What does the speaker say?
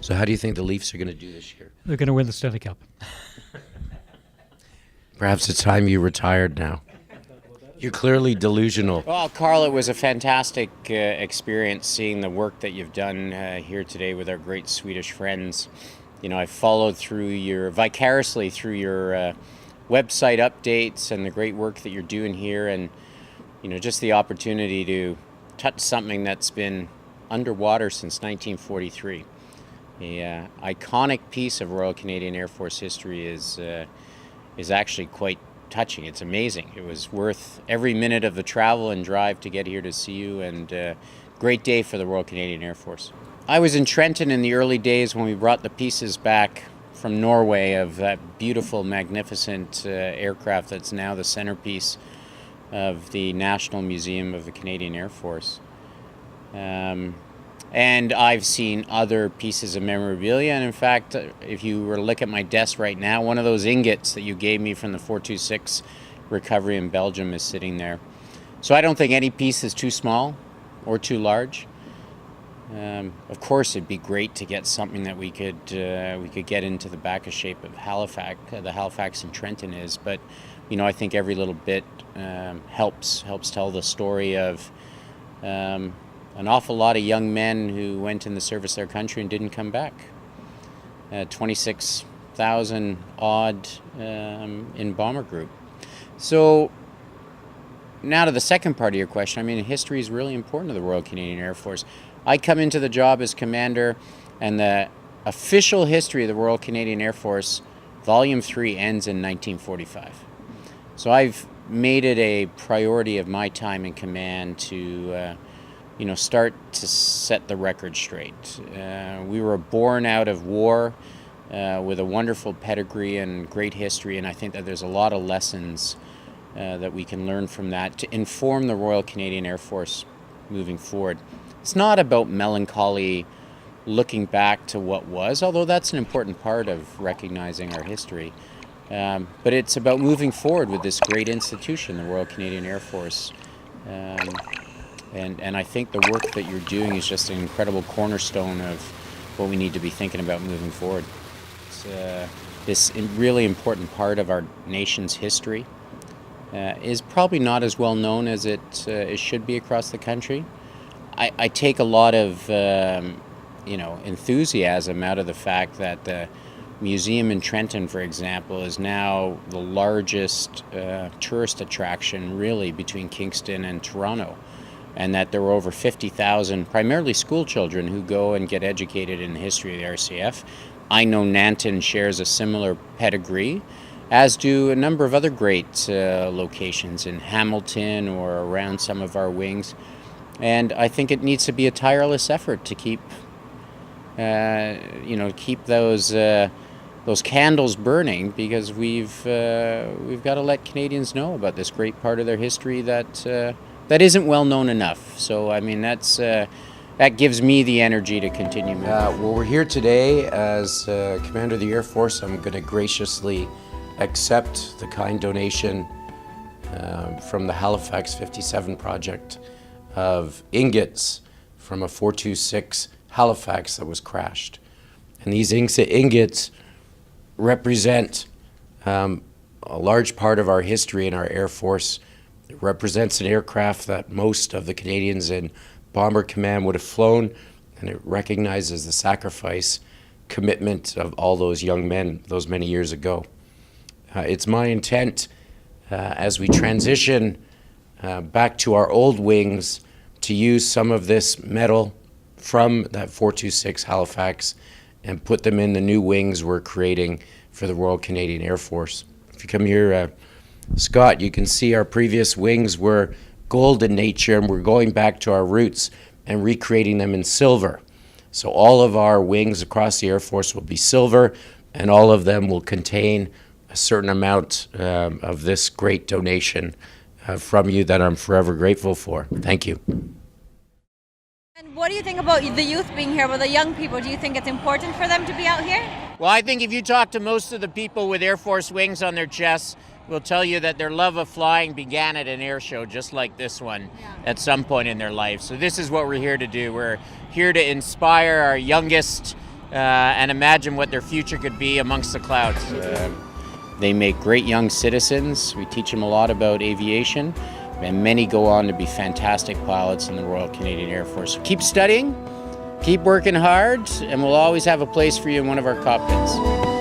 So how do you think the Leafs are going to do this year? They're going to win the Stanley Cup. Perhaps it's time you retired now. You're clearly delusional. Well, Carl, it was a fantastic experience seeing the work that you've done here today with our great Swedish friends. You know, I followed vicariously through your website updates and the great work that you're doing here, and you know, just the opportunity to touch something that's been underwater since 1943. The iconic piece of Royal Canadian Air Force history is actually quite touching. It's amazing. It was worth every minute of the travel and drive to get here to see you, and great day for the Royal Canadian Air Force. I was in Trenton in the early days when we brought the pieces back from Norway of that beautiful, magnificent aircraft that's now the centerpiece of the National Museum of the Canadian Air Force. And I've seen other pieces of memorabilia, and in fact, if you were to look at my desk right now, one of those ingots that you gave me from the 426 recovery in Belgium is sitting there. So I don't think any piece is too small or too large. Of course, it'd be great to get something that we could get into the back of shape of Halifax, the Halifax and Trenton is. But you know, I think every little bit helps tell the story of an awful lot of young men who went in the service of their country and didn't come back. 26,000 odd in bomber group. So now to the second part of your question. I mean, history is really important to the Royal Canadian Air Force. I come into the job as commander, and the official history of the Royal Canadian Air Force, Volume 3, ends in 1945. So I've made it a priority of my time in command to start to set the record straight. We were born out of war with a wonderful pedigree and great history, and I think that there's a lot of lessons that we can learn from that to inform the Royal Canadian Air Force moving forward. It's not about melancholy looking back to what was, although that's an important part of recognizing our history. But it's about moving forward with this great institution, the Royal Canadian Air Force. And I think the work that you're doing is just an incredible cornerstone of what we need to be thinking about moving forward. It's this really important part of our nation's history is probably not as well known as it should be across the country. I take a lot of enthusiasm out of the fact that the museum in Trenton, for example, is now the largest tourist attraction really between Kingston and Toronto, and that there were over 50,000 primarily school children who go and get educated in the history of the RCAF. I know Nanton shares a similar pedigree, as do a number of other great locations in Hamilton or around some of our wings. And I think it needs to be a tireless effort to keep those candles burning, because we've got to let Canadians know about this great part of their history that isn't well known enough. So I mean, that gives me the energy to continue. Well, we're here today as Commander of the Air Force. I'm going to graciously accept the kind donation from the Halifax 57 project of ingots from a 426 Halifax that was crashed. And these ingots represent a large part of our history in our Air Force. It represents an aircraft that most of the Canadians in Bomber Command would have flown, and it recognizes the sacrifice, commitment of all those young men those many years ago. It's my intent as we transition back to our old wings to use some of this metal from that 426 Halifax and put them in the new wings we're creating for the Royal Canadian Air Force. If you come here, Scott, you can see our previous wings were gold in nature, and we're going back to our roots and recreating them in silver. So all of our wings across the Air Force will be silver, and all of them will contain a certain amount of this great donation from you that I'm forever grateful for. Thank you. And what do you think about the youth being here, about the young people? Do you think it's important for them to be out here? Well, I think if you talk to most of the people with Air Force wings on their chests, will tell you that their love of flying began at an air show just like this one at some point in their life. So this is what we're here to do. We're here to inspire our youngest and imagine what their future could be amongst the clouds. They make great young citizens. We teach them a lot about aviation, and many go on to be fantastic pilots in the Royal Canadian Air Force. So keep studying, keep working hard, and we'll always have a place for you in one of our cockpits.